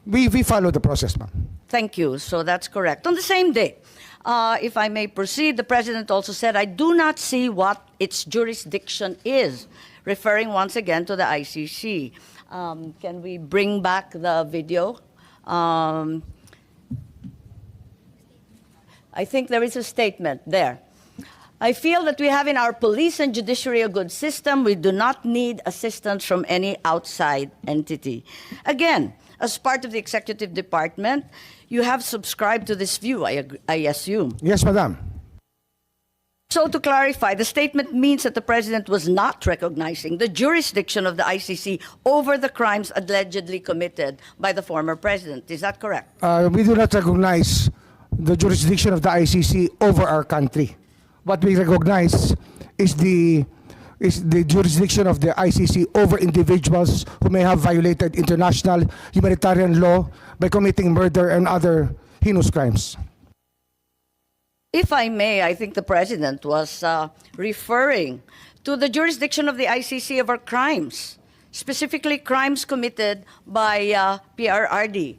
We follow the process, ma'am. Thank you. So that's correct. On the same day, if I may proceed, the President also said, I do not see what its jurisdiction is, referring once again to the ICC. Can we bring back the video? I think there is a statement there. I feel that we have in our police and judiciary a good system. We do not need assistance from any outside entity. Again, as part of the executive department, you have subscribed to this view, I assume. Yes, madam. So to clarify, the statement means that the President was not recognizing the jurisdiction of the ICC over the crimes allegedly committed by the former President. Is that correct? We do not recognize the jurisdiction of the ICC over our country. What we recognize is the jurisdiction of the ICC over individuals who may have violated international humanitarian law by committing murder and other heinous crimes. If I may, I think the President was referring to the jurisdiction of the ICC over crimes, specifically crimes committed by PRRD.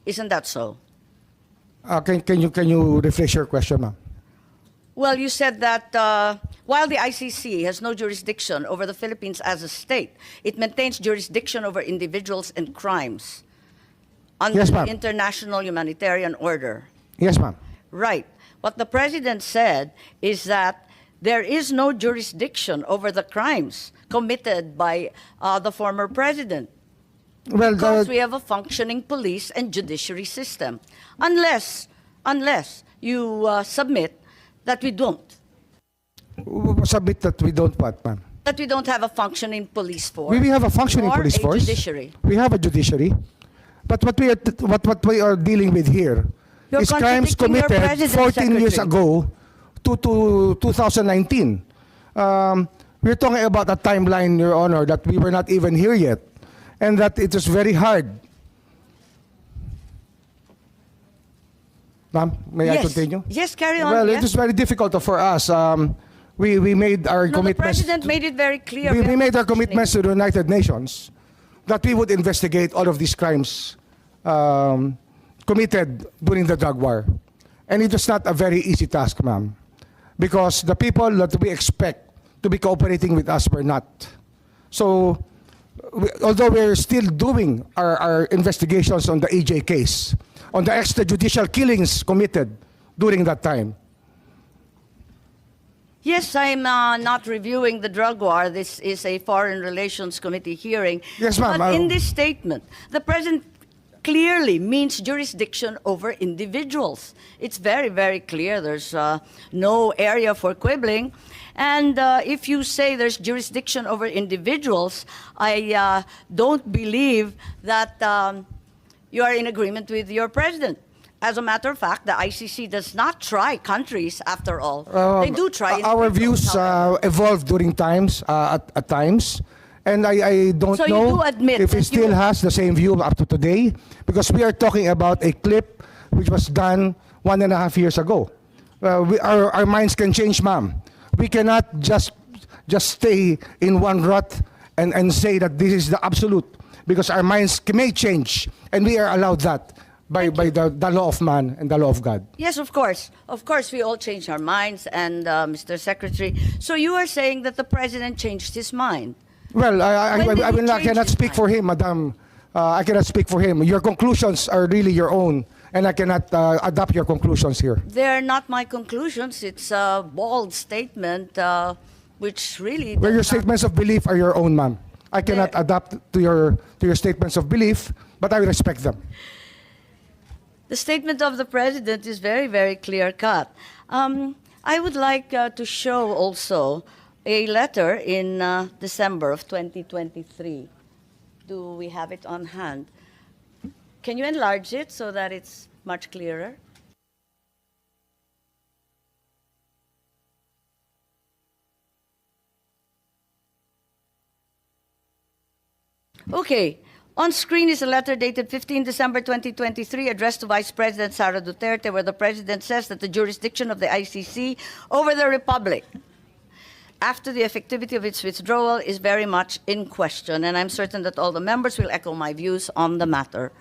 Isn't that so? Can you rephrase your question, ma'am? Well, you said that while the ICC has no jurisdiction over the Philippines as a state, it maintains jurisdiction over individuals and crimes under Yes, the ma'am. international humanitarian order. Yes, ma'am. Right. What the President said is that there is no jurisdiction over the crimes committed by the former President. Well, Because we have a functioning police and judiciary system. Unless you submit that we don't. submit that we don't what, ma'am? That we don't have a functioning police force. We have a functioning or police a force. Judiciary. We have a judiciary. But what we are dealing with here You're is crimes contradicting your committed President, 14 years Secretary. ago to 2019. We're talking about a timeline, Your Honor, that we were not even here yet, and that it is very hard. Ma'am, may I Yes. continue? Yes, carry on. Well, yes. it is very difficult for us. We made our No, the commitments. President made it very clear. We have made our functioning- commitments to the United Nations that we would investigate all of these crimes committed during the drug war. And it was not a very easy task, ma'am, because the people that we expect to be cooperating with us were not. So, although we're still doing our investigations on the AJ case, on the extrajudicial killings committed during that time, Yes, I'm not reviewing the drug war. This is a Foreign Relations Committee hearing. Yes, ma'am. But in this statement, the President clearly means jurisdiction over individuals. It's very, very clear. There's no area for quibbling. And if you say there's jurisdiction over individuals, I don't believe that you are in agreement with your President. As a matter of fact, the ICC does not try countries, after all. They do try Our individuals, views however. evolved during times, at times. And I don't So you know do admit if he that still you- has the same view up to today, because we are talking about a clip which was done 1.5 years ago. Our minds can change, ma'am. We cannot just stay in one rut and say that this is the absolute, because our minds may change, and we are allowed that by the law of man and the law of God. Yes, of course. Of course, we all change our minds, and Mr. Secretary. So you are saying that the President changed his mind. Well, When did he I change cannot his speak mind? for him, Madam. I cannot speak for him. Your conclusions are really your own, and I cannot adapt your conclusions here. They're not my conclusions. It's a bold statement, which really. Well, your does not- statements of belief are your own, ma'am. I cannot adapt to your statements of belief, but I respect them. The statement of the President is very, very clear-cut. I would like to show also a letter in December of 2023. Do we have it on hand? Can you enlarge it so that it's much clearer? Okay. On screen is a letter dated 15 December 2023 addressed to Vice President Sara Duterte, where the President says that the jurisdiction of the ICC over the Republic after the effectivity of its withdrawal is very much in question, and I'm certain that all the members will echo my views on the matter.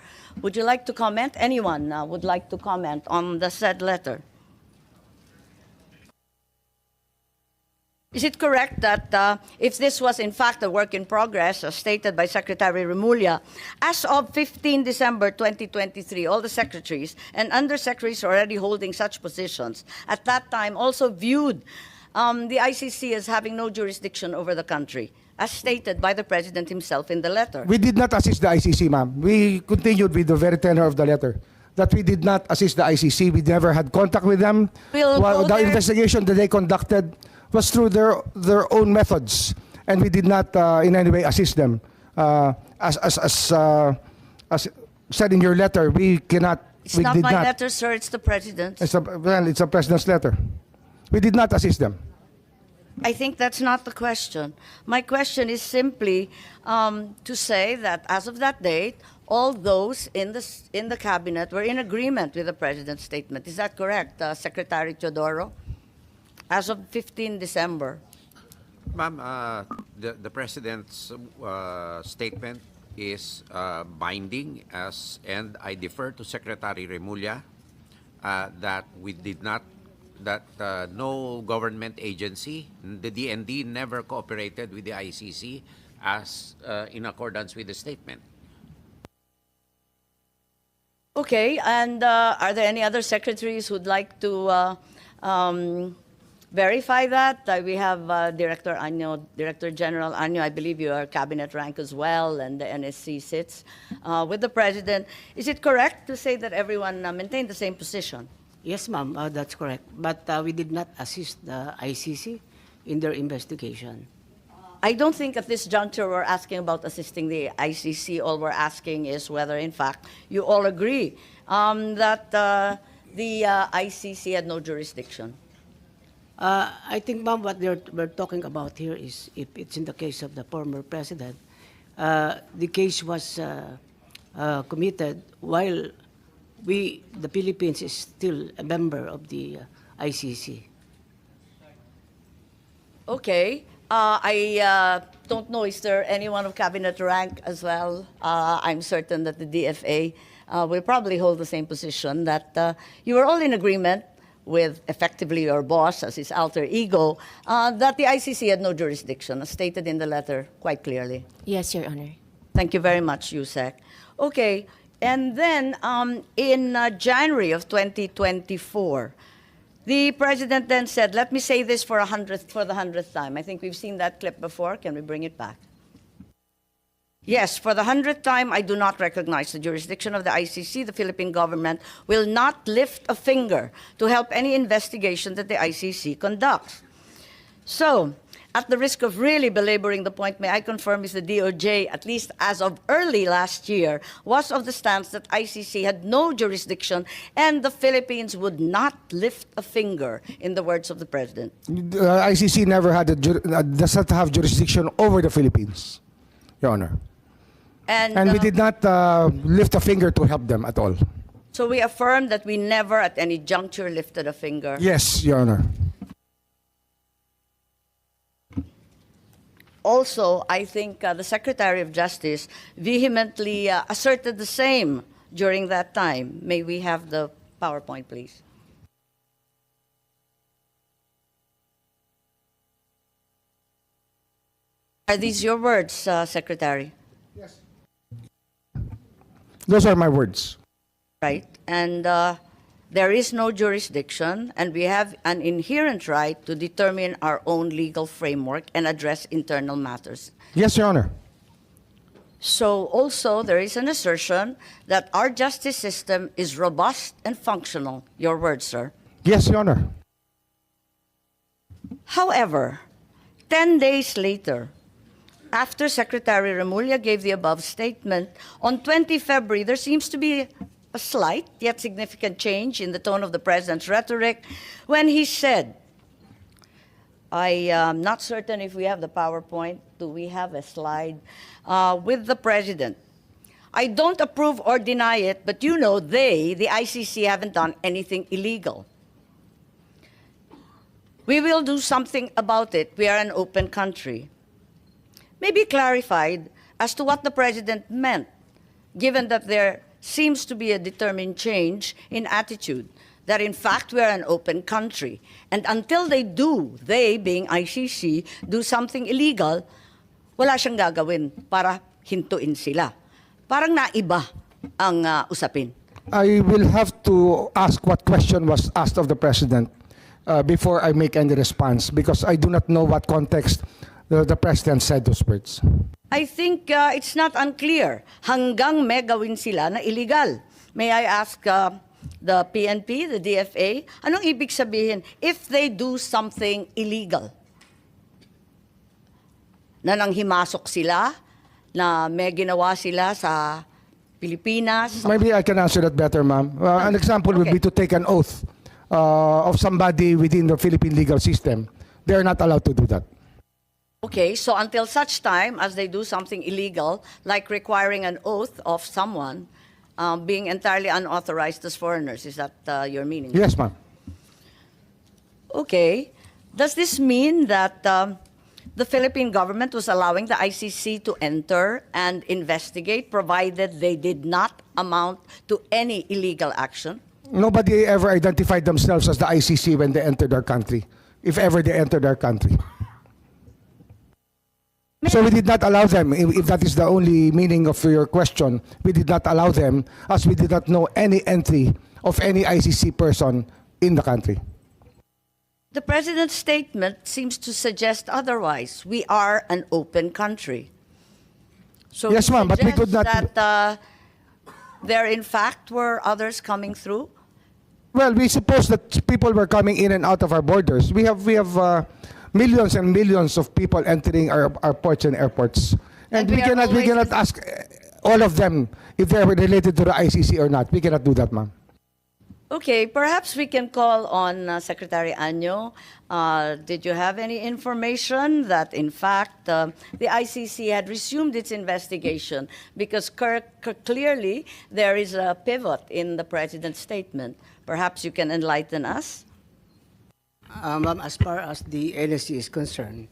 Would you like to comment? Anyone would like to comment on the said letter? Is it correct that if this was in fact a work in progress, as stated by Secretary Remulla, as of 15 December 2023, all the secretaries and undersecretaries already holding such positions at that time also viewed the ICC as having no jurisdiction over the country, as stated by the President himself in the letter? We did not assist the ICC, ma'am. We continued with the very tenor of the letter, that we did not assist the ICC. We never had contact with them. We'll While go the there. investigation that they conducted was through their own methods, and we did not in any way assist them. As said in your letter, we cannot. It's we not did my not. letter, sir, it's the President's. It's a president's letter. We did not assist them. I think that's not the question. My question is simply to say that as of that date, all those in the cabinet were in agreement with the President's statement. Is that correct, Secretary Teodoro? As of 15 December. Ma'am, the President's statement is binding, and I defer to Secretary Remulla that we did not, that no government agency, the DND, never cooperated with the ICC as in accordance with the statement. Okay, and are there any other secretaries who'd like to verify that? We have Director Anyo, Director General Anyo, I believe you are cabinet rank as well, and the NSC sits with the President. Is it correct to say that everyone maintained the same position? Yes, ma'am, that's correct. But we did not assist the ICC in their investigation. I don't think at this juncture we're asking about assisting the ICC. All we're asking is whether, in fact, you all agree that the ICC had no jurisdiction. I think, ma'am, what we're talking about here is if it's in the case of the former president, the case was committed while the Philippines is still a member of the ICC. Okay. I don't know, is there anyone of cabinet rank as well? I'm certain that the DFA will probably hold the same position, that you were all in agreement with effectively your boss as his alter ego, that the ICC had no jurisdiction, as stated in the letter quite clearly. Yes, Your Honor. Thank you very much, Yusek. Okay, and then in January of 2024, the President then said, let me say this for the 100th time. I think we've seen that clip before. Can we bring it back? Yes, for the 100th time, I do not recognize the jurisdiction of the ICC. The Philippine government will not lift a finger to help any investigation that the ICC conducts. So, at the risk of really belaboring the point, may I confirm is the DOJ, at least as of early last year, was of the stance that ICC had no jurisdiction and the Philippines would not lift a finger, in the words of the President. ICC never does not have jurisdiction over the Philippines, Your Honor. And we did not lift a finger to help them at all. So we affirm that we never at any juncture lifted a finger. Yes, Your Honor. Also, I think the Secretary of Justice vehemently asserted the same during that time. May we have the PowerPoint, please? Are these your words, Secretary? Yes. Those are my words. Right. And there is no jurisdiction, and we have an inherent right to determine our own legal framework and address internal matters. Yes, Your Honor. So also there is an assertion that our justice system is robust and functional. Your words, sir. Yes, Your Honor. However, 10 days later, after Secretary Remulla gave the above statement, on 20 February, there seems to be a slight yet significant change in the tone of the President's rhetoric when he said, I am not certain if we have the PowerPoint. Do we have a slide with the President? I don't approve or deny it, but you know the ICC, haven't done anything illegal. We will do something about it. We are an open country. Maybe clarified as to what the president meant, given that there seems to be a determined change in attitude, that in fact we are an open country. And until they being ICC, do something illegal, wala siyang gagawin para hintuin sila. Parang naiba ang usapin. I will have to ask what question was asked of the president before I make any response because I do not know what context the president said those words. I think it's not unclear. Hanggang may gawin sila na illegal. May I ask the PNP, the DFA, anong ibig sabihin if they do something illegal? Na nanghimasok sila, na may ginawa sila sa Pilipinas. Maybe I can answer that better, ma'am. An example would be to take an oath of somebody within the Philippine legal system. They are not allowed to do that. Okay, so until such time as they do something illegal, like requiring an oath of someone being entirely unauthorized as foreigners, is that your meaning? Yes, ma'am. Okay. Does this mean that the Philippine government was allowing the ICC to enter and investigate, provided they did not amount to any illegal action? Nobody ever identified themselves as the ICC when they entered our country, if ever they entered our country. So we did not allow them, if that is the only meaning of your question, we did not allow them as we did not know any entry of any ICC person in the country. The president's statement seems to suggest otherwise. We are an open country. So Yes, it ma'am, but we could suggests not- that there in fact were others coming through. Well, we suppose that people were coming in and out of our borders. We have millions and millions of people entering our ports and airports. And And we we are cannot always- ask all of them if they are related to the ICC or not. We cannot do that, ma'am. Okay, perhaps we can call on Secretary Anyo. Did you have any information that, in fact, the ICC had resumed its investigation? Because clearly there is a pivot in the president's statement. Perhaps you can enlighten us? Ma'am, as far as the NSC is concerned,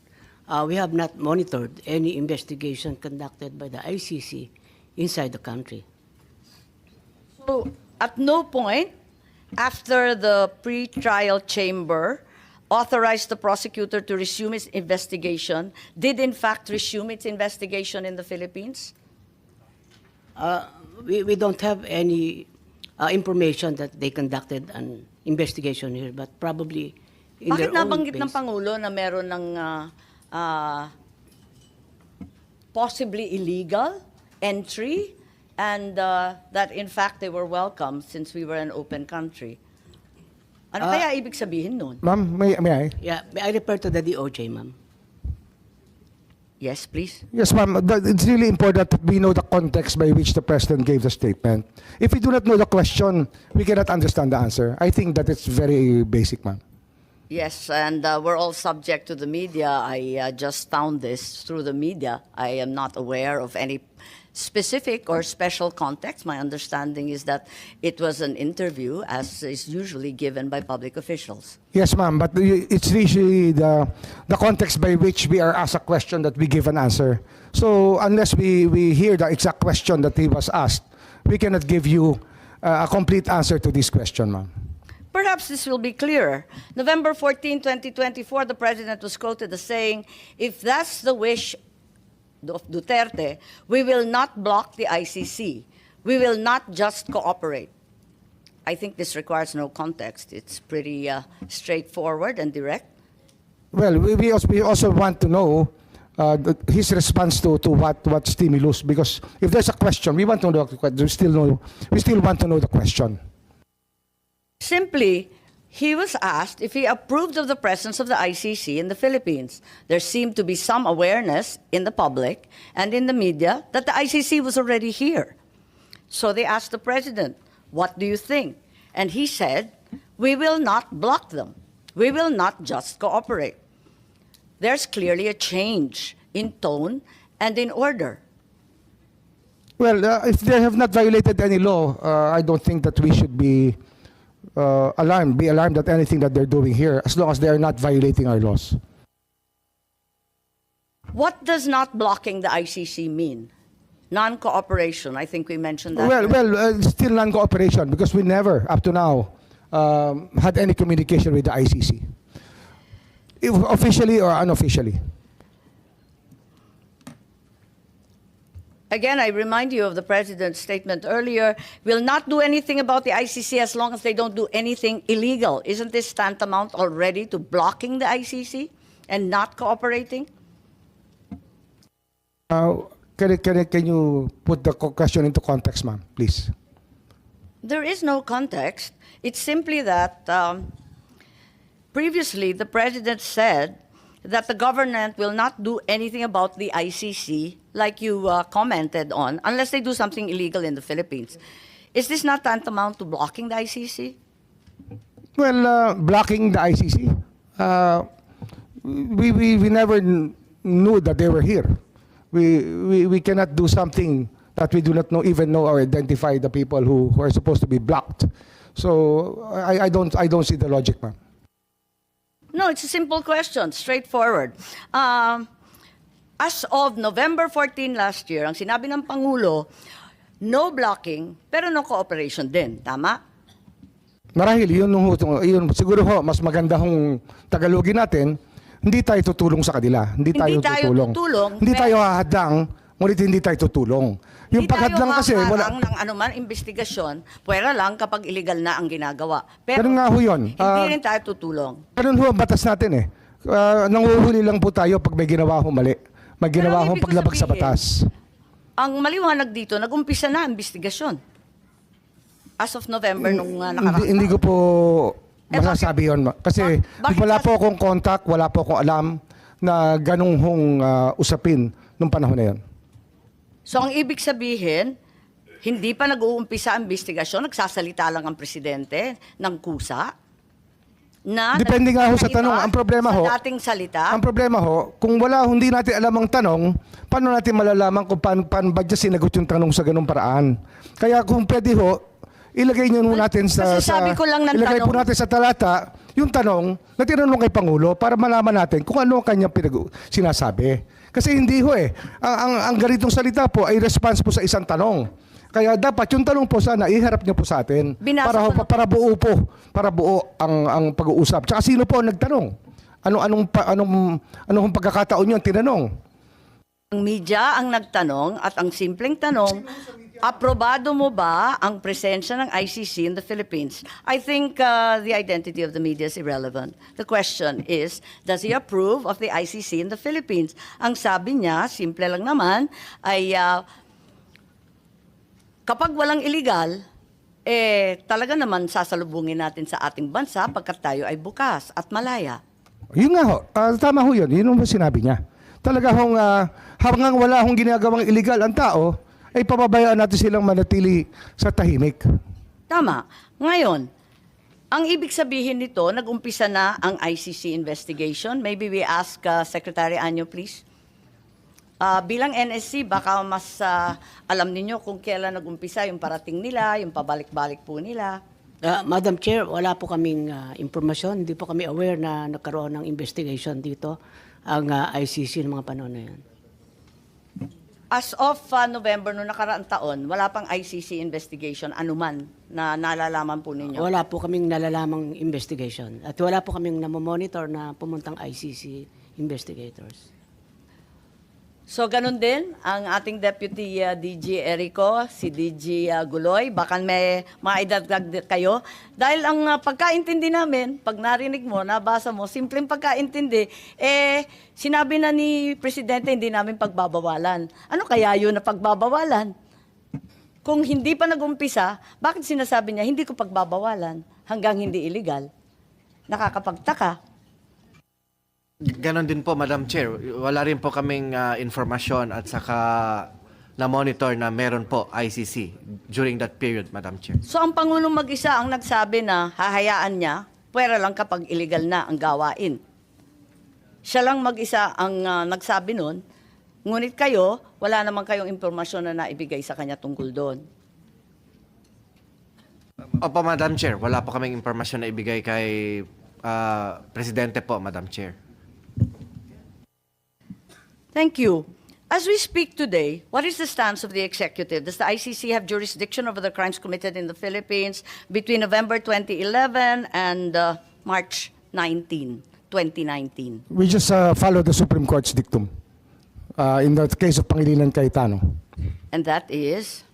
we have not monitored any investigation conducted by the ICC inside the country. So, at no point after the pre-trial chamber authorized the prosecutor to resume its investigation, did in fact resume its investigation in the Philippines? We don't have any information that they conducted an investigation here, but probably in Bakit their own nabanggit ng base. Pangulo na meron ng possibly illegal entry and that in fact they were welcome since we were an open country? Ano kaya ibig sabihin nun? Ma'am, may I? Yeah, may I refer to the DOJ, ma'am? Yes, please. Yes, ma'am. It's really important that we know the context by which the president gave the statement. If we do not know the question, we cannot understand the answer. I think that it's very basic, ma'am. Yes, and we're all subject to the media. I just found this through the media. I am not aware of any specific or special context. My understanding is that it was an interview, as is usually given by public officials. Yes, ma'am, but it's usually the context by which we are asked a question that we give an answer. So unless we hear the exact question that he was asked, we cannot give you a complete answer to this question, ma'am. Perhaps this will be clearer. November 14, 2024, the president was quoted as saying, if that's the wish of Duterte, we will not block the ICC. We will not just cooperate. I think this requires no context. It's pretty straightforward and direct. Well, we also want to know his response to what stimulus, because if there's a question, we want to know. We still want to know the question. Simply, he was asked if he approved of the presence of the ICC in the Philippines. There seemed to be some awareness in the public and in the media that the ICC was already here. So they asked the president, what do you think? And he said, we will not block them. We will not just cooperate. There's clearly a change in tone and in order. Well, if they have not violated any law, I don't think that we should be be alarmed at anything that they're doing here, as long as they are not violating our laws. What does not blocking the ICC mean? Non-cooperation, I think we mentioned that. Still non-cooperation because we never, up to now, had any communication with the ICC, if officially or unofficially. Again, I remind you of the President's statement earlier, will not do anything about the ICC as long as they don't do anything illegal. Isn't this tantamount already to blocking the ICC and not cooperating? Can you put the question into context, ma'am, please? There is no context. It's simply that previously the President said that the government will not do anything about the ICC, like you commented on, unless they do something illegal in the Philippines. Is this not tantamount to blocking the ICC? Well, blocking the ICC, we never knew that they were here. We cannot do something that we do not even know or identify the people who are supposed to be blocked. So I don't see the logic, ma'am. No, it's a simple question, straightforward. As of November 14 last year, ang sinabi ng Pangulo, no blocking, pero no cooperation din. Tama? Marahil, yun siguro ho, mas maganda hong Tagalogin natin, hindi tayo tutulong sa kanila. Hindi tayo tutulong. Hindi tayo hahadang, ngunit hindi tayo tutulong. Yung paghadlang kasi, wala. Hindi tayo ng anuman investigasyon, pwera lang kapag illegal na ang ginagawa. Pero Ganun nga ho yun. hindi rin tayo tutulong. Ganun ho ang batas natin eh. Nanguhuli lang po tayo pag may ginawa ho mali. May ginawa Pero ho ibig ko paglabag sa sabihin, batas. Ang maliwanag dito, nag-umpisa na ang investigasyon. As of November nung nakaraang Hindi ko po masasabi yun. Kasi Bakit wala po akong contact, wala po akong alam na ganung hong usapin nung panahon na yun. So ang ibig sabihin, hindi pa nag-uumpisa ang investigasyon, nagsasalita lang ang presidente ng kusa. Depende nga ho sa tanong. Ang problema ho, sa dating salita. ang problema ho, kung hindi natin alam ang tanong, paano natin malalaman kung paano ba dyan sinagot yung tanong sa ganung paraan? Kaya kung pwede ho, ilagay nyo natin Kasi sabi ko lang ng ilagay po tanong. natin sa talata yung tanong na tinanong kay Pangulo para malaman natin kung ano ang kanyang sinasabi. Kasi hindi ho eh. Ang ganitong salita po ay response po sa isang tanong. Kaya dapat yung tanong po sana iharap niyo po sa atin Binasa para ko na- para buo po, para buo ang pag-uusap. Tsaka sino po ang nagtanong? Anong pagkakataon niyo ang tinanong? Ang media ang nagtanong at ang simpleng tanong, aprobado mo ba ang presensya ng ICC in the Philippines? I think the identity of the media is irrelevant. The question is, does he approve of the ICC in the Philippines? Ang sabi niya, simple lang naman, ay kapag walang illegal, talaga naman sasalubungin natin sa ating bansa pagkat tayo ay bukas at malaya. Yun nga ho, tama ho yun. Yun ang sinabi niya. Talaga hong hanggang wala hong ginagawang illegal ang tao, ay pababayaan natin silang manatili sa tahimik. Tama. Ngayon, ang ibig sabihin nito, nag-umpisa na ang ICC investigation. Maybe we ask Secretary Anyo, please. Bilang NSC, baka mas alam ninyo kung kailan nag-umpisa yung parating nila, yung pabalik-balik po nila. Madam Chair, wala po kaming impormasyon. Hindi po kami aware na nagkaroon ng investigation dito ang ICC ng mga panahon na yan. As of November noong nakaraang taon, wala pang ICC investigation anuman na nalalaman po ninyo. Wala po kaming nalalamang investigation. At wala po kaming namomonitor na pumuntang ICC investigators. So ganun din ang ating Deputy DG Erico, si DG Guloy. Baka may maidagdag kayo. Dahil ang pagkaintindi namin, pag narinig mo, nabasa mo, simpleng pagkaintindi, sinabi na ni Presidente hindi namin pagbabawalan. Ano kaya yun na pagbabawalan? Kung hindi pa nag-umpisa, bakit sinasabi niya hindi ko pagbabawalan hanggang hindi illegal? Nakakapagtaka. Ganon din po, Madam Chair. Wala rin po kaming informasyon at saka na-monitor na meron po ICC during that period, Madam Chair. So ang Pangulong mag-isa ang nagsabi na hahayaan niya, pwera lang kapag illegal na ang gawain. Siya lang mag-isa ang nagsabi nun, ngunit kayo, wala naman kayong impormasyon na naibigay sa kanya tungkol doon. Opo, Madam Chair. Wala po kaming impormasyon na ibigay kay Presidente po, Madam Chair. Thank you. As we speak today, what is the stance of the executive? Does the ICC have jurisdiction over the crimes committed in the Philippines between November 2011 and March 19, 2019? We just follow the Supreme Court's dictum in the case of Pangilinan Cayetano. And that is?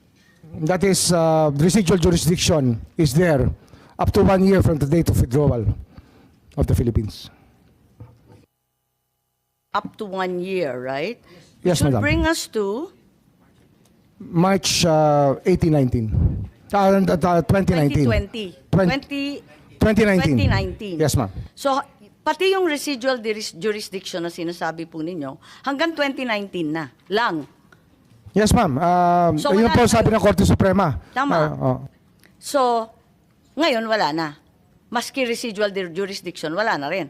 That is, the residual jurisdiction is there up to 1 year from the date of withdrawal of the Philippines. Up to 1 year, right? Yes, Which would madam. bring us to March 2019. 2019. 2020. 2019. 2019. Yes, ma'am. So, pati yung residual jurisdiction na sinasabi po ninyo, hanggang 2019 na lang. Yes, ma'am. So, Yun wala po na sabi kayo. ng Korte Suprema. Tama. Oh. So, ngayon wala na. Maski residual jurisdiction, wala na rin.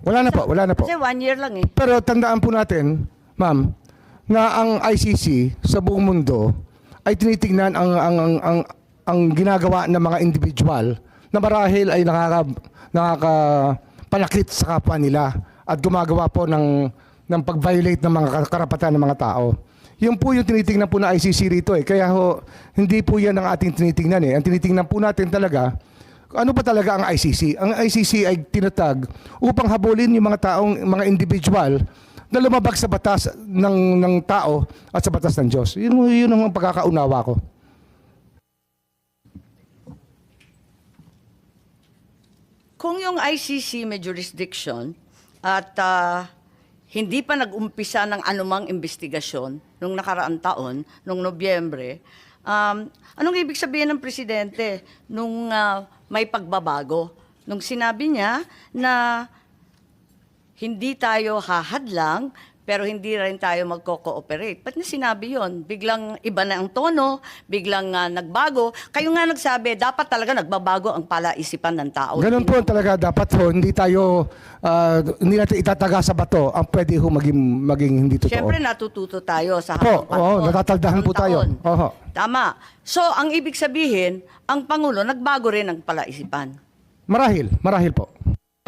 Wala na po, wala na po. Kasi 1 year lang eh. Pero tandaan po natin, ma'am, na ang ICC sa buong mundo ay tinitingnan ang ginagawa ng mga individual na marahil ay nakakapanakit sa kapwa nila at gumagawa po ng pag-violate ng mga karapatan ng mga tao. Yun po yung tinitingnan po na ICC rito eh. Kaya ho, hindi po yan ang ating tinitingnan eh. Ang tinitingnan po natin talaga, ano ba talaga ang ICC? Ang ICC ay tinatag upang habulin yung mga mga individual na lumabag sa batas ng tao at sa batas ng Diyos. Yun ang pagkakaunawa ko. Kung yung ICC may jurisdiction at hindi pa nag-umpisa ng anumang investigasyon nung nakaraang taon, nung Nobyembre, anong ibig sabihin ng presidente nung may pagbabago? Nung sinabi niya na hindi tayo hahadlang, pero hindi rin tayo magko-cooperate. Ba't niya sinabi yon? Biglang iba na ang tono, biglang nagbago. Kayo nga nagsabi, dapat talaga nagbabago ang palaisipan ng tao. Ganun po talaga dapat ho. Hindi tayo, hindi natin itataga sa bato ang pwede ho maging hindi totoo. Siyempre natututo tayo sa Po, habang panahon. oo, natataldahan po tayo. Taon. Oho. Tama. So, ang ibig sabihin, ang Pangulo, nagbago rin ang palaisipan. Marahil po.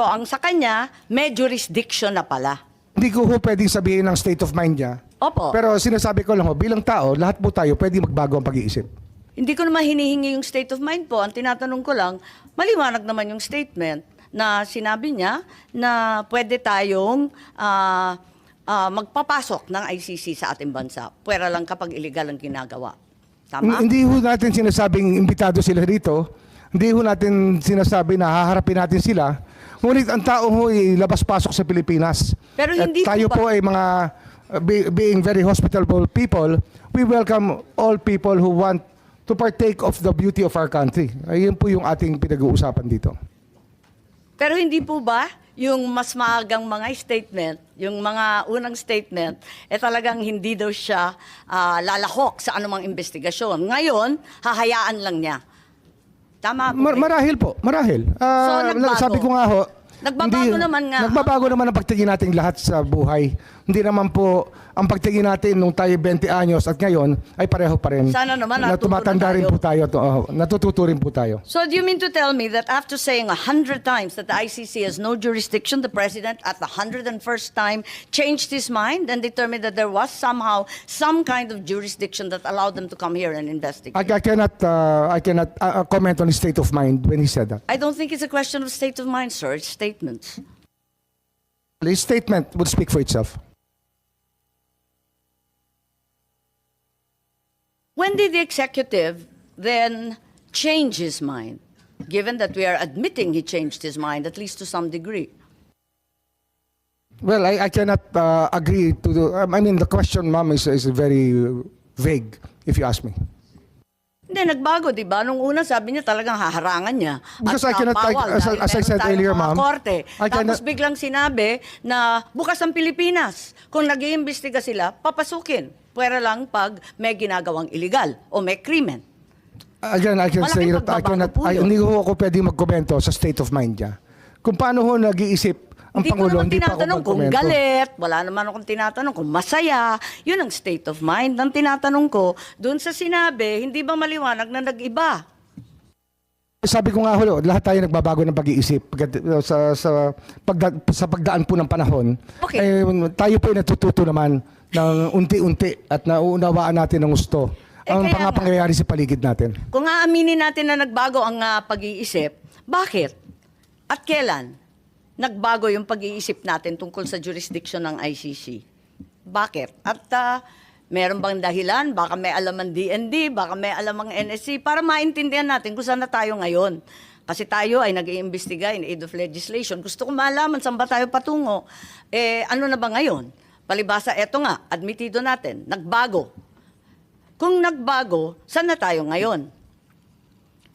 So, ang sa kanya, may jurisdiction na pala. Hindi ko ho pwedeng sabihin ng state of mind niya. Opo. Pero sinasabi ko lang ho, bilang tao, lahat po tayo pwede magbago ang pag-iisip. Hindi ko naman hinihingi yung state of mind po. Ang tinatanong ko lang, maliwanag naman yung statement na sinabi niya na pwede tayong magpapasok ng ICC sa ating bansa. Pwera lang kapag illegal ang ginagawa. Tama? Hindi ho natin sinasabing imbitado sila rito. Hindi ho natin sinasabi na haharapin natin sila. Ngunit ang tao ho ay labas-pasok sa Pilipinas. Pero At hindi tayo po ba- po ay mga being very hospitable people, we welcome all people who want to partake of the beauty of our country. Ayun po yung ating pinag-uusapan dito. Pero hindi po ba yung mas maagang mga statement, yung mga unang statement, talagang hindi daw siya lalahok sa anumang investigasyon. Ngayon, hahayaan lang niya. Tama po. Marahil po, marahil. nagbago. Sabi ko nga ho, Nagbabago naman nga. Nagbabago naman ang pagtingin natin lahat sa buhay. Hindi naman po ang pagtingin natin nung tayo 20 anyos at ngayon ay pareho pa rin. Sana naman na natuto tumatanda na rin tayo. po tayo. Natututo rin po tayo. So do you mean to tell me that after saying 100 times that the ICC has no jurisdiction, the President at the 101st time changed his mind and determined that there was somehow some kind of jurisdiction that allowed them to come here and investigate? I cannot comment on his state of mind when he said that. I don't think it's a question of state of mind, sir. It's statements. His statement would speak for itself. When did the executive then change his mind, given that we are admitting he changed his mind, at least to some degree? Well, I cannot agree to the question, ma'am, is very vague, if you ask me. Hindi, nagbago, di ba? Nung una, sabi niya talagang haharangan niya. Because I cannot- bawal as dahil I meron said tayong earlier, mga ma'am, korte. I Tapos cannot- biglang sinabi na bukas ang Pilipinas. Kung nag-iimbestiga sila, papasukin. Pwera lang pag may ginagawang illegal o may krimen. Again, I can Malaking say that pagbabago po yun. hindi ho ako pwede magkomento sa state of mind niya. Kung paano ho nag-iisip ang Hindi ko Pangulo, naman hindi pa ako tinatanong kung magkomento. galit, wala naman akong tinatanong kung masaya. Yun ang state of mind. Ang tinatanong ko, doon sa sinabi, hindi ba maliwanag na nag-iba? Sabi ko nga ho, lahat tayo nagbabago ng pag-iisip sa pagdaan po ng panahon. Okay. Tayo po ay natututo naman ng unti-unti at nauunawaan natin ng gusto ang kaya nga. pangyayari sa paligid natin. Kung aaminin natin na nagbago ang pag-iisip, bakit? At kailan nagbago yung pag-iisip natin tungkol sa jurisdiction ng ICC? Bakit? At meron bang dahilan? Baka may alam ang DND, baka may alam ang NSC, para maintindihan natin kung saan na tayo ngayon. Kasi tayo ay nag-iimbestiga in aid of legislation. Gusto ko malaman saan ba tayo patungo. Ano na ba ngayon? Palibasa, eto nga, admitido natin, nagbago. Kung nagbago, saan na tayo ngayon?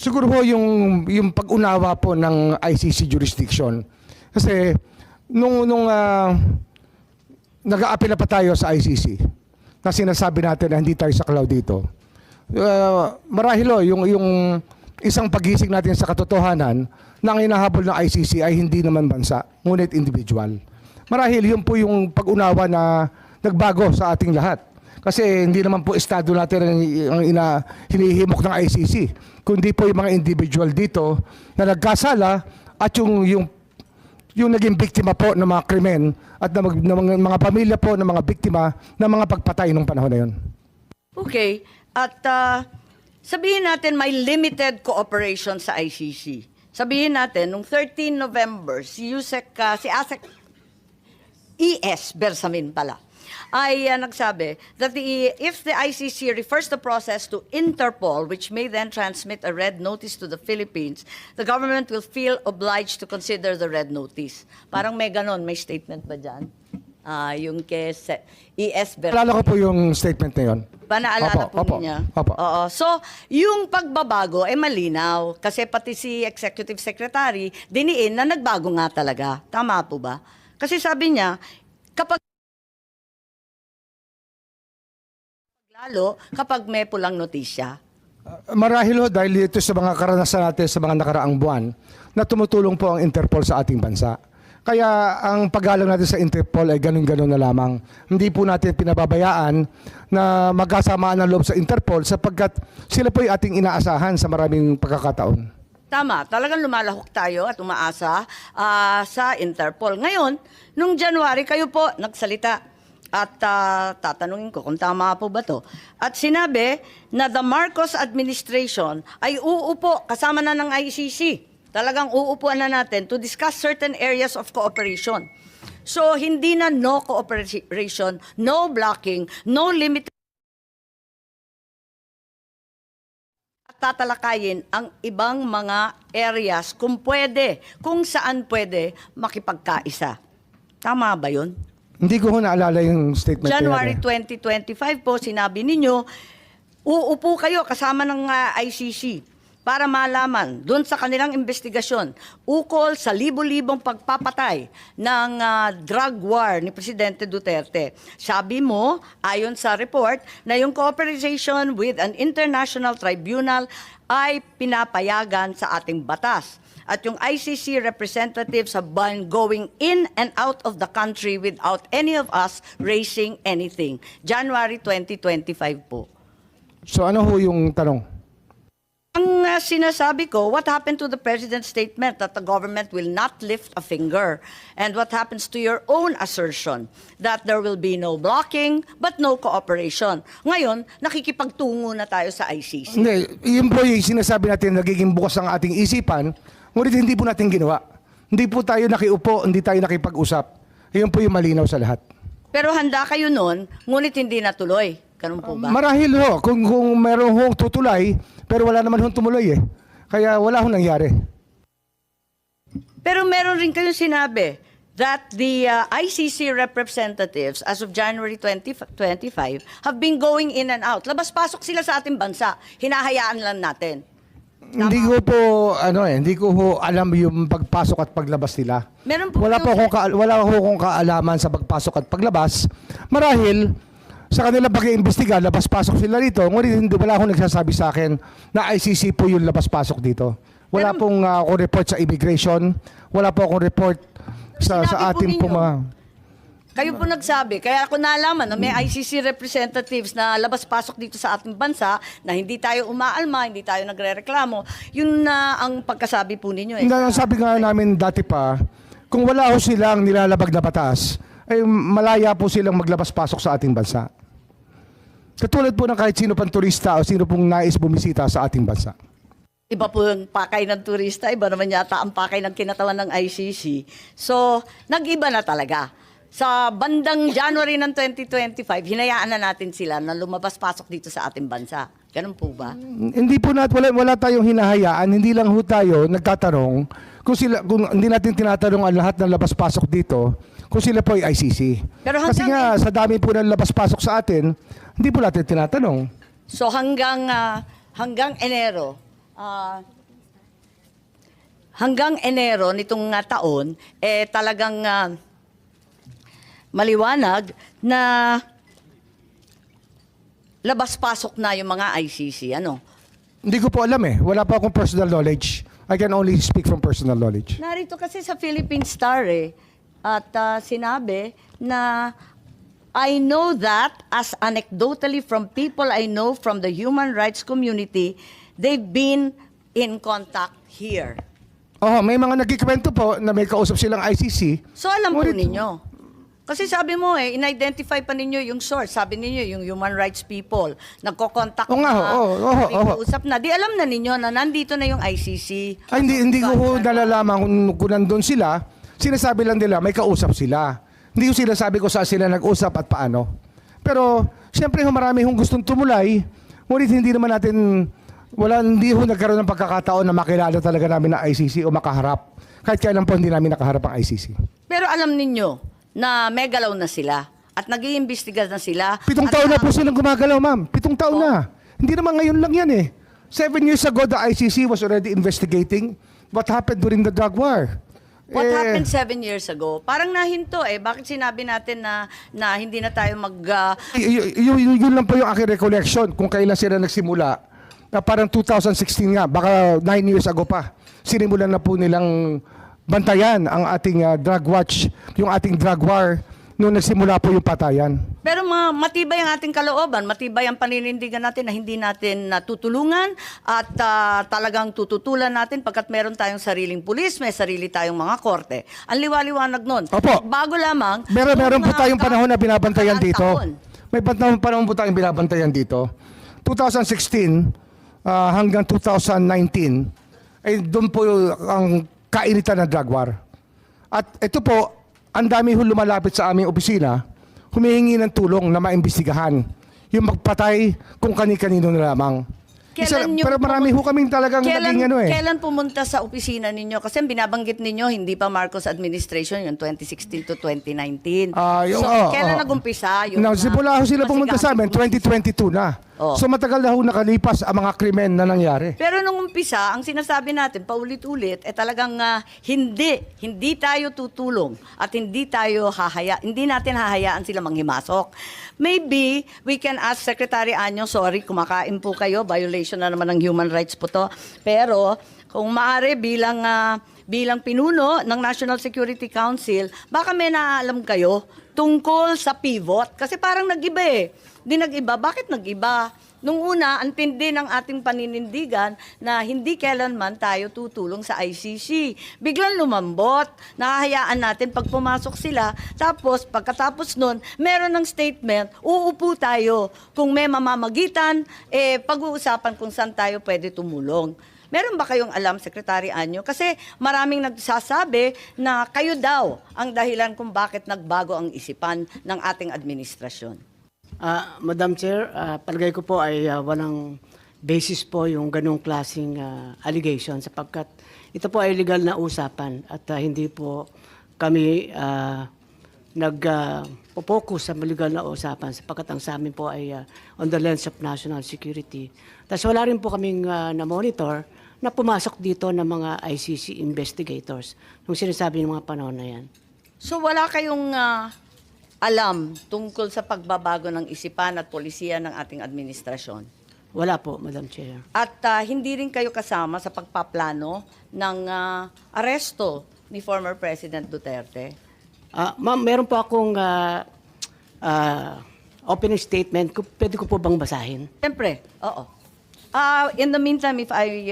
Siguro po yung pag-unawa po ng ICC jurisdiction. Kasi nung nag-aapela pa tayo sa ICC, na sinasabi natin na hindi tayo saklaw dito. Marahil yung isang paghising natin sa katotohanan na ang hinahabol ng ICC ay hindi naman bansa, ngunit individual. Marahil yun po yung pag-unawa na nagbago sa ating lahat. Kasi hindi naman po estado natin ang hinihimok ng ICC, kundi po yung mga individual dito na nagkasala at yung naging biktima po ng mga krimen at ng mga pamilya po ng mga biktima ng mga pagpatay nung panahon na yun. Okay. At sabihin natin may limited cooperation sa ICC. Sabihin natin, nung 13 November, si ASEC ES Bersamin pala, ay nagsabi that if the ICC refers the process to Interpol, which may then transmit a red notice to the Philippines, the government will feel obliged to consider the red notice. Parang may ganon, may statement ba dyan? Yung kay ES Bersamin. Alala ko po yung statement na yun. Panaalala po Opo, niya. opo. Oo. So, yung pagbabago ay malinaw. Kasi pati si Executive Secretary, diniin na nagbago nga talaga. Tama po ba? Kasi sabi niya, lalo kapag may pulang notisya. Marahil ho, dahil ito sa mga karanasan natin sa mga nakaraang buwan na tumutulong po ang Interpol sa ating bansa. Kaya ang paggalang natin sa Interpol ay ganun-ganun na lamang. Hindi po natin pinababayaan na magkasamaan ng loob sa Interpol sapagkat sila po ay ating inaasahan sa maraming pagkakataon. Tama, talagang lumalahok tayo at umaasa sa Interpol. Ngayon, nung January, kayo po nagsalita. At tatanungin ko kung tama po ba to. At sinabi na the Marcos administration ay uupo kasama na ng ICC. Talagang uupuan na natin to discuss certain areas of cooperation. So, hindi na no cooperation, no blocking, no limited. At tatalakayin ang ibang mga areas kung pwede, kung saan pwede makipagkaisa. Tama ba yun? Hindi ko ho naalala yung statement na January yan. 2025 po, sinabi ninyo, uupo kayo kasama ng ICC para malaman doon sa kanilang investigasyon ukol sa libo-libong pagpapatay ng drug war ni Presidente Duterte. Sabi mo, ayon sa report, na yung cooperation with an international tribunal ay pinapayagan sa ating batas. At yung ICC representatives have been going in and out of the country without any of us raising anything. January 2025 po. So ano ho yung tanong? Ang sinasabi ko, what happened to the President's statement that the government will not lift a finger? And what happens to your own assertion that there will be no blocking but no cooperation? Ngayon, nakikipagtungo na tayo sa ICC. Hindi, yun po yung sinasabi natin nagiging bukas ang ating isipan, ngunit hindi po natin ginawa. Hindi po tayo nakiupo, hindi tayo nakipag-usap. Yun po yung malinaw sa lahat. Pero handa kayo nun, ngunit hindi natuloy. Ganun po ba? Marahil ho, kung meron hong tutulay, pero wala naman hong tumuloy eh. Kaya wala hong nangyari. Pero meron rin kayong sinabi that the ICC representatives as of January 2025 have been going in and out. Labas-pasok sila sa ating bansa. Hinahayaan lang natin. Hindi ko po hindi ko ho alam yung pagpasok at paglabas nila. Meron po Wala ho akong kaalaman sa pagpasok at paglabas. Marahil sa kanilang pag-iimbestiga, labas-pasok sila rito. Ngunit wala akong nagsasabi sa akin na ICC po yung labas-pasok dito. Wala Pero, pong akong report sa immigration. Wala po akong report sa Sinabi po ating ninyo. Kayo po nagsabi, kaya ako nalaman na may ICC representatives na labas-pasok dito sa ating bansa na hindi tayo umaalma, hindi tayo nagrereklamo. Yun na ang pagkasabi po ninyo. Ang sabi nga namin dati pa, kung wala ho silang nilalabag na batas, ay malaya po silang maglabas-pasok sa ating bansa. Katulad po ng kahit sino pang turista o sino pong nais bumisita sa ating bansa. Iba po yung pakay ng turista, iba naman yata ang pakay ng kinatawan ng ICC. So, nag-iba na talaga. Sa bandang January ng 2025, hinayaan na natin sila na lumabas-pasok dito sa ating bansa. Ganun po ba? Hindi po wala tayong hinahayaan, hindi lang ho tayo nagtatanong kung hindi natin tinatanong ang lahat ng labas-pasok dito kung sila po ay ICC. Pero Kasi nga sa dami po ng labas-pasok sa atin, hindi po natin tinatanong. So hanggang Enero nitong taon talagang maliwanag na labas-pasok na yung mga ICC. Ano? Hindi ko po alam wala pa akong personal knowledge. I can only speak from personal knowledge. Narito kasi sa Philippine Star at sinabi na I know that as anecdotally from people I know from the human rights community, they've been in contact here. May mga nagkikwento po na may kausap silang ICC. So alam po Ngunit- ninyo. Kasi sabi mo in-identify pa ninyo yung source. Sabi ninyo yung human rights people. Nagko-contact Oo nga, usap na. Di alam na ninyo na nandito na yung ICC. Ay, hindi ko ho nalalaman kung nandun sila. Sinasabi lang nila, may kausap sila. Hindi ko sila sabi ko saan sila nag-usap at paano. Pero, siyempre marami hong gustong tumulay. Ngunit hindi naman natin, hindi ho nagkaroon ng pagkakataon na makilala talaga namin na ICC o makaharap. Kahit kailan po hindi namin nakaharap ang ICC. Pero alam ninyo na may galaw na sila at nag-iimbestiga na sila. 7 at taon na po silang gumagalaw, ma'am. 7 taon na. Hindi naman ngayon lang yan 7 years ago, the ICC was already investigating what happened during the drug war. What happened 7 years ago? Parang nahinto Bakit sinabi natin na hindi na tayo Yun lang po yung aking recollection kung kailan sila nagsimula. Parang 2016 nga, baka 9 years ago pa. Sinimulan na po nilang bantayan ang ating drug watch, yung ating drug war, nung nagsimula po yung patayan. Pero matibay ang ating kalooban, matibay ang paninindigan natin na hindi natin natutulungan at talagang tututulan natin pagkat meron tayong sariling pulis, may sarili tayong mga korte. Ang liwaliwanag nun. Opo. Bago lamang... Meron po tayong panahon na binabantayan nakaraang dito. taon. May panahon po tayong binabantayan dito. 2016 hanggang 2019, ay doon po ang kainitan ng drug war. At ito po, ang dami ho lumalapit sa aming opisina, humihingi ng tulong na maimbestigahan yung magpatay kung kani-kanino na lamang. Pero marami ho kaming talagang naging Kailan pumunta sa opisina ninyo? Kasi ang binabanggit ninyo, hindi pa Marcos administration, yung 2016 to 2019. Kailan nag-umpisa? Simula ho sila pumunta sa amin, 2022 na. So matagal na ho nakalipas ang mga krimen na nangyari. Pero nung umpisa, ang sinasabi natin, paulit-ulit, talagang hindi tayo tutulong at hindi natin hahayaan sila manghimasok. Maybe we can ask Secretary Anyo, sorry, kumakain po kayo, violation na naman ng human rights po to. Pero kung maaari bilang pinuno ng National Security Council, baka may naalam kayo tungkol sa pivot. Kasi parang nag-iba Di nag-iba. Bakit nag-iba? Nung una, ang tindi ng ating paninindigan na hindi kailanman tayo tutulong sa ICC. Biglang lumambot. Nahahayaan natin pag pumasok sila. Tapos, pagkatapos nun, meron ng statement, uupo tayo. Kung may mamamagitan, pag-uusapan kung saan tayo pwede tumulong. Meron ba kayong alam, Secretary Anyo? Kasi maraming nagsasabi na kayo daw ang dahilan kung bakit nagbago ang isipan ng ating administrasyon. Madam Chair, palagay ko po ay walang basis po yung ganong klaseng allegation sapagkat ito po ay legal na usapan at hindi po kami nag-focus sa legal na usapan sapagkat ang sa amin po ay on the lens of national security. Tapos wala rin po kaming na-monitor na pumasok dito ng mga ICC investigators nung sinasabi ng mga panahon na yan. So wala kayong alam tungkol sa pagbabago ng isipan at polisiya ng ating administrasyon? Wala po, Madam Chair. At hindi rin kayo kasama sa pagpaplano ng aresto ni former President Duterte? Ma'am, meron po akong opening statement. Pwede ko po bang basahin? Siyempre, oo. In the meantime, if I